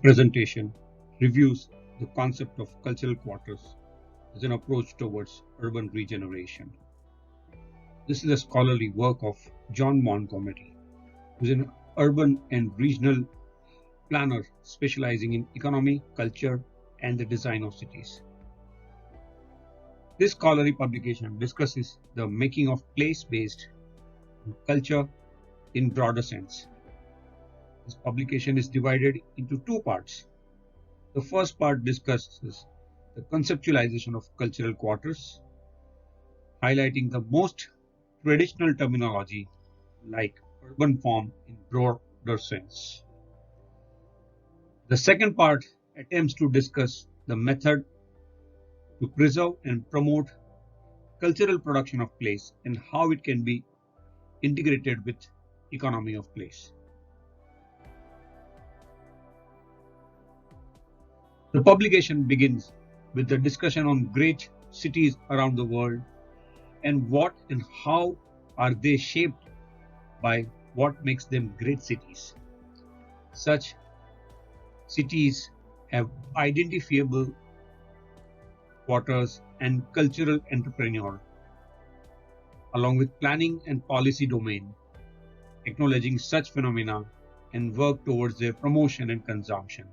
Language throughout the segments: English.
presentation reviews the concept of cultural quarters as an approach towards urban regeneration. This is a scholarly work of John Montgomery, who is an urban and regional planner specializing in economy, culture, and the design of cities. This scholarly publication discusses the making of place-based culture in broader sense. This publication is divided into two parts. The first part discusses the conceptualization of cultural quarters, highlighting the most traditional terminology like urban form in broader sense. The second part attempts to discuss the method to preserve and promote cultural production of place and how it can be integrated with economy of place. The publication begins with the discussion on great cities around the world and what and how are they shaped by what makes them great cities. Such cities have identifiable quarters and cultural entrepreneur, along with planning and policy domain, acknowledging such phenomena and work towards their promotion and consumption.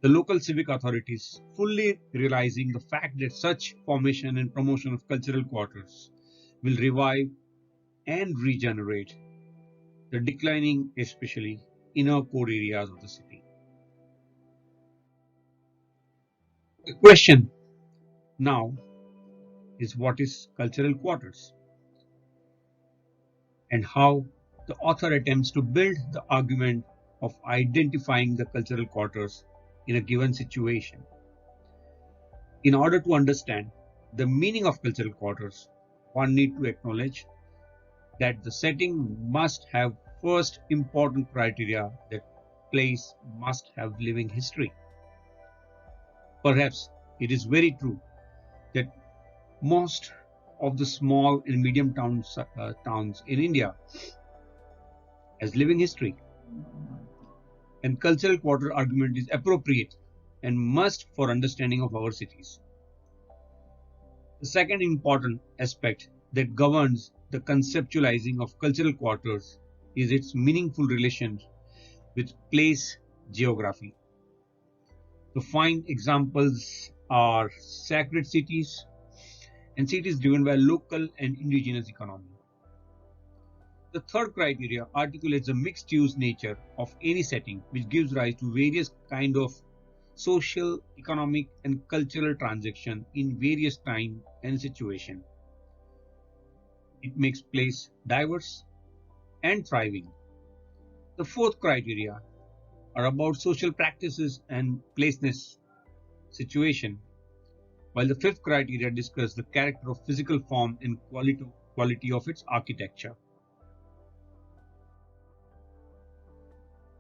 The local civic authorities fully realizing the fact that such formation and promotion of cultural quarters will revive and regenerate the declining, especially inner core areas of the city. The question now is what is cultural quarters and how the author attempts to build the argument of identifying the cultural quarters in a given situation. In order to understand the meaning of cultural quarters, one needs to acknowledge that the setting must have first important criteria that place must have living history. Perhaps it is very true that most of the small and medium towns in India has living history, and cultural quarter argument is appropriate and must for understanding of our cities. The second important aspect that governs the conceptualizing of cultural quarters is its meaningful relation with place geography. The fine examples are sacred cities and cities driven by local and indigenous economy. The third criteria articulates the mixed-use nature of any setting, which gives rise to various kinds of social, economic, and cultural transaction in various time and situation. It makes place diverse and thriving. The fourth criteria are about social practices and placeness situation, while the fifth criteria discuss the character of physical form and quality of its architecture.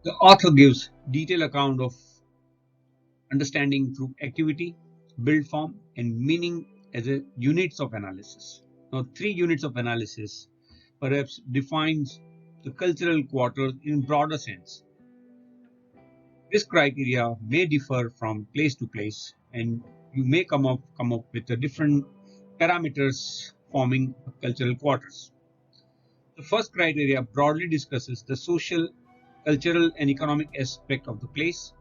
The author gives detailed account of understanding through activity, build form, and meaning as a units of analysis. Now, 3 units of analysis perhaps defines the cultural quarters in broader sense. This criteria may differ from place to place, and you may come up with the different parameters forming cultural quarters. The first criteria broadly discusses the social, cultural, and economic aspect of the place,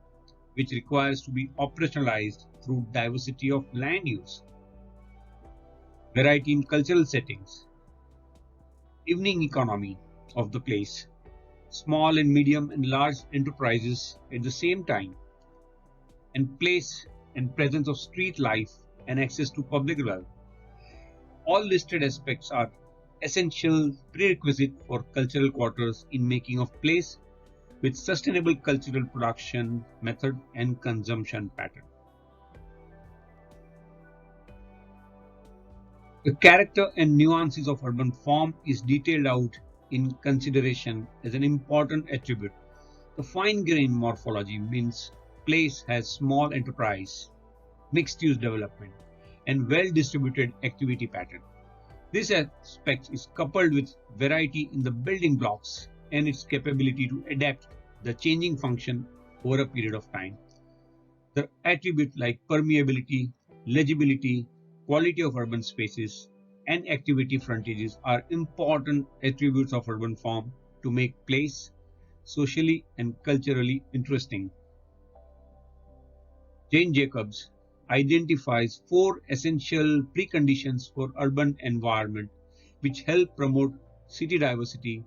which requires to be operationalized through diversity of land use, variety in cultural settings, evening economy of the place, small and medium and large enterprises at the same time, and place and presence of street life and access to public wealth. All listed aspects are essential prerequisite for cultural quarters in making of place with sustainable cultural production method and consumption pattern. The character and nuances of urban form is detailed out in consideration as an important attribute. The fine-grained morphology means place has small enterprise, mixed-use development, and well-distributed activity pattern. This aspect is coupled with variety in the building blocks and its capability to adapt the changing function over a period of time. The attributes like permeability, legibility, quality of urban spaces, and activity frontages are important attributes of urban form to make place socially and culturally interesting. Jane Jacobs identifies four essential preconditions for urban environment which help promote city diversity,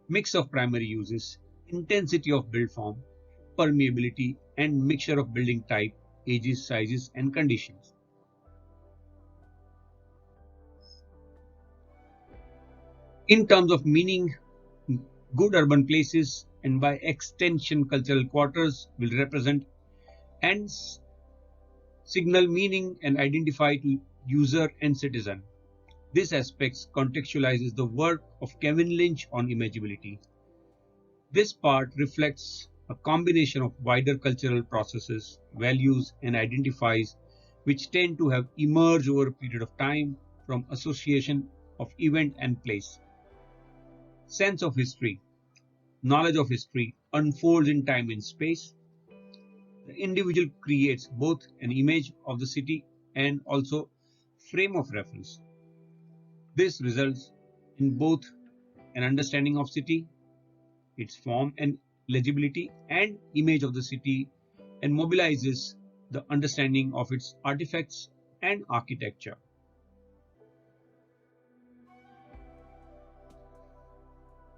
mix of primary uses, intensity of build form, permeability, and mixture of building type, ages, sizes, and conditions. In terms of meaning, good urban places and by extension cultural quarters will represent and signal meaning and identify to user and citizen. This aspect contextualizes the work of Kevin Lynch on imageability. This part reflects a combination of wider cultural processes, values, and identifies which tend to have emerged over a period of time from association of event and place. Sense of history, knowledge of history unfolds in time and space. The individual creates both an image of the city and also frame of reference. This results in both an understanding of city, its form and legibility, and image of the city, and mobilizes the understanding of its artifacts and architecture.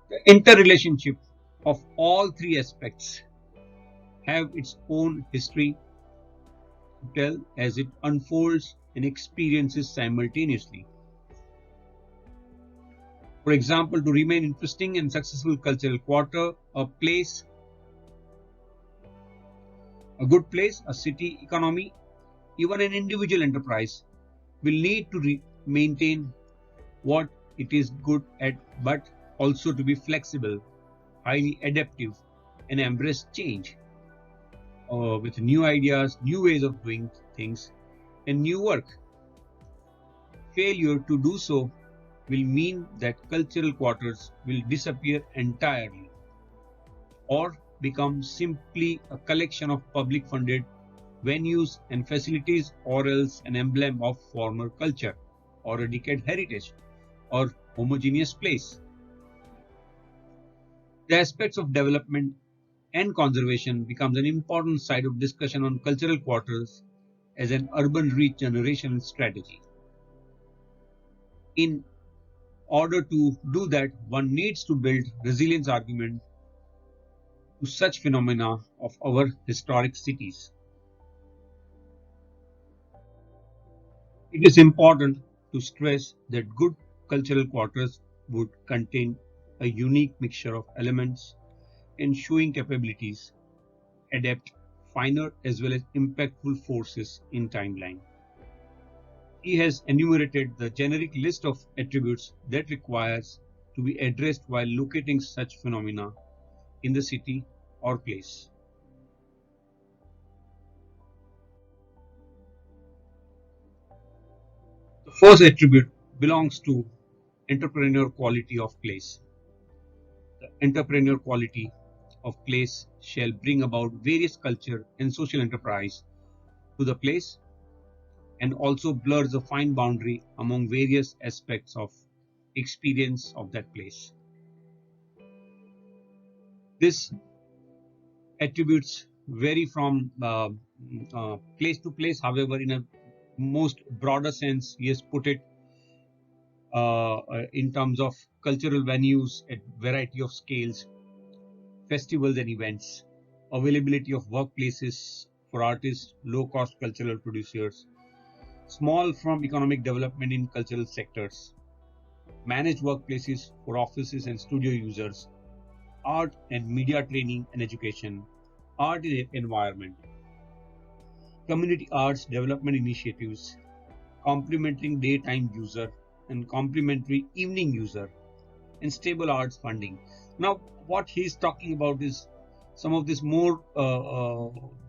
The interrelationship of all three aspects have its own history to tell as it unfolds and experiences simultaneously. For example, to remain interesting and successful cultural quarter, a place, a good place, a city economy, even an individual enterprise will need to maintain what it is good at, but also to be flexible, highly adaptive, and embrace change with new ideas, new ways of doing things, and new work. Failure to do so will mean that cultural quarters will disappear entirely or become simply a collection of public funded venues and facilities, or else an emblem of former culture or a decade heritage or homogeneous place. The aspects of development and conservation becomes an important side of discussion on cultural quarters as an urban regeneration strategy. In order to do that, one needs to build resilience argument to such phenomena of our historic cities. It is important to stress that good cultural quarters would contain a unique mixture of elements ensuring capabilities adapt finer as well as impactful forces in timeline. He has enumerated the generic list of attributes that requires to be addressed while locating such phenomena in the city or place. The first attribute belongs to entrepreneur quality of place. The entrepreneur quality of place shall bring about various culture and social enterprise to the place and also blurs the fine boundary among various aspects of experience of that place. This attributes vary from place to place. However, in a most broader sense, he has put it in terms of cultural venues at variety of scales, festivals and events, availability of workplaces for artists, low-cost cultural producers, small from economic development in cultural sectors, managed workplaces for offices and studio users, art and media training and education, art in environment, community arts development initiatives, complementing daytime user and complementary evening user, and stable arts funding. Now, what he's talking about is some of these more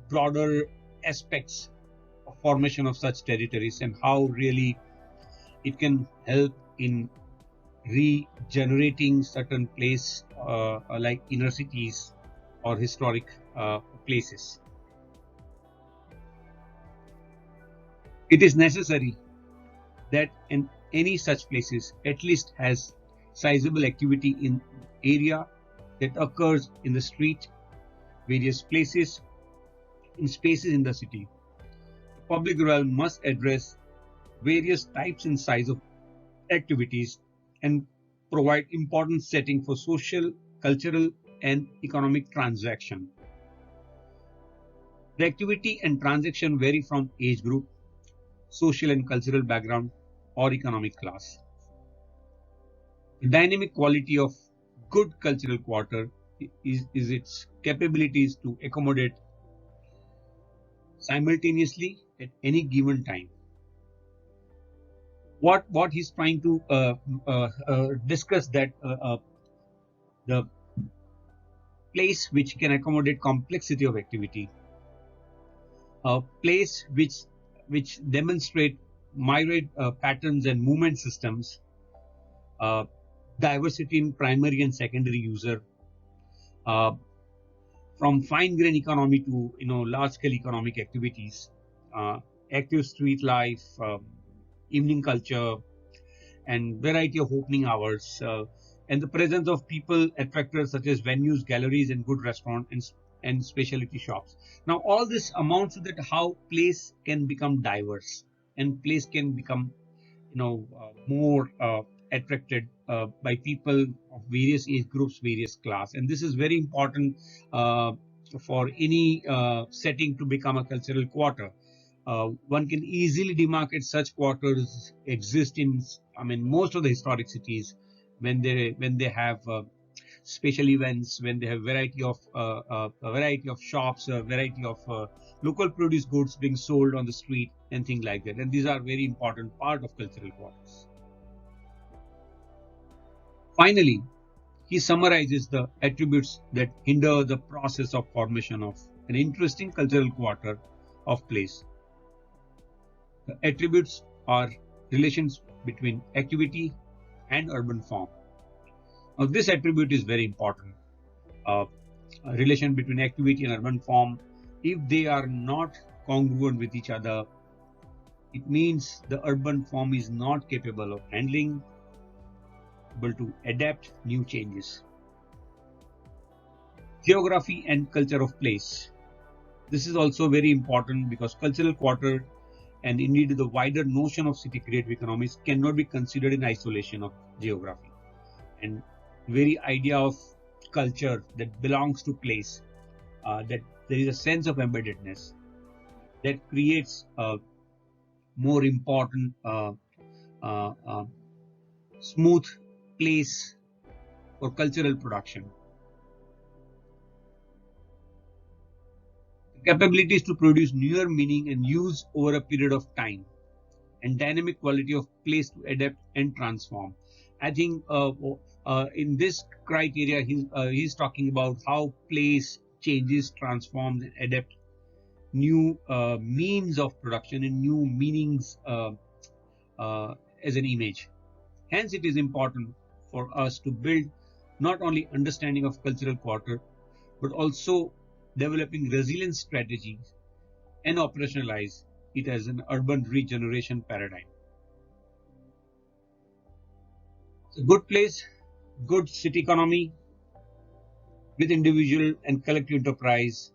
broader aspects of formation of such territories and how really it can help in regenerating certain place like inner cities or historic places. It is necessary that in any such places at least has sizable activity in area that occurs in the street, various places, in spaces in the city. The public realm must address various types and size of activities and provide important setting for social, cultural, and economic transaction. The activity and transaction vary from age group, social and cultural background, or economic class. The dynamic quality of good cultural quarter is its capabilities to accommodate simultaneously at any given time. What he's trying to discuss that the place which can accommodate complexity of activity, a place which demonstrate myriad patterns and movement systems, uh, diversity in primary and secondary user, uh, from fine-grained economy to large-scale economic activities, active street life, evening culture, and variety of opening hours, and the presence of people attractors such as venues, galleries, and good restaurant and specialty shops. Now, all this amounts to that how place can become diverse and place can become more attracted by people of various age groups, various class, and this is very important uh, for any setting to become a cultural quarter. One can easily demarcate such quarters exist in, I mean, most of the historic cities when they have special events, when they have a variety of shops, a variety of local produce goods being sold on the street and things like that. And these are very important part of cultural quarters. Finally, he summarizes the attributes that hinder the process of formation of an interesting cultural quarter of place. The attributes are relations between activity and urban form. Now, this attribute is very important. Uh, a relation between activity and urban form, if they are not congruent with each other, it means the urban form is not capable of handling, able to adapt new changes. Geography and culture of place. This is also very important because cultural quarter and indeed the wider notion of city creative economies cannot be considered in isolation of geography. And very idea of culture that belongs to place, that there is a sense of embeddedness that creates a more important smooth place for cultural production. The capabilities to produce newer meaning and use over a period of time, and dynamic quality of place to adapt and transform. I think in this criteria, he's talking about how place changes, transforms, and adapt new means of production and new meanings as an image. Hence, it is important for us to build not only understanding of cultural quarter, but also developing resilient strategies and operationalize it as an urban regeneration paradigm. A good place, good city economy with individual and collective enterprise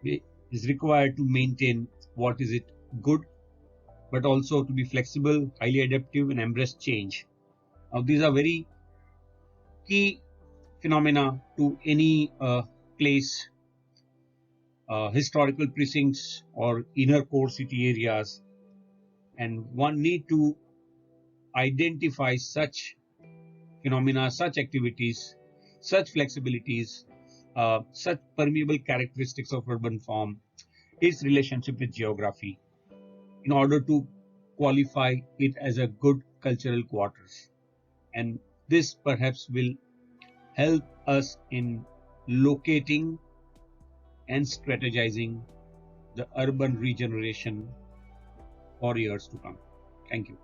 is required to maintain what is it good, but also to be flexible, highly adaptive, and embrace change. Now, these are very key phenomena to any place, historical precincts or inner core city areas, and one need to identify such phenomena, such activities, such flexibilities, such permeable characteristics of urban form, its relationship with geography, in order to qualify it as a good cultural quarters. And this perhaps will help us in locating and strategizing the urban regeneration for years to come. Thank you.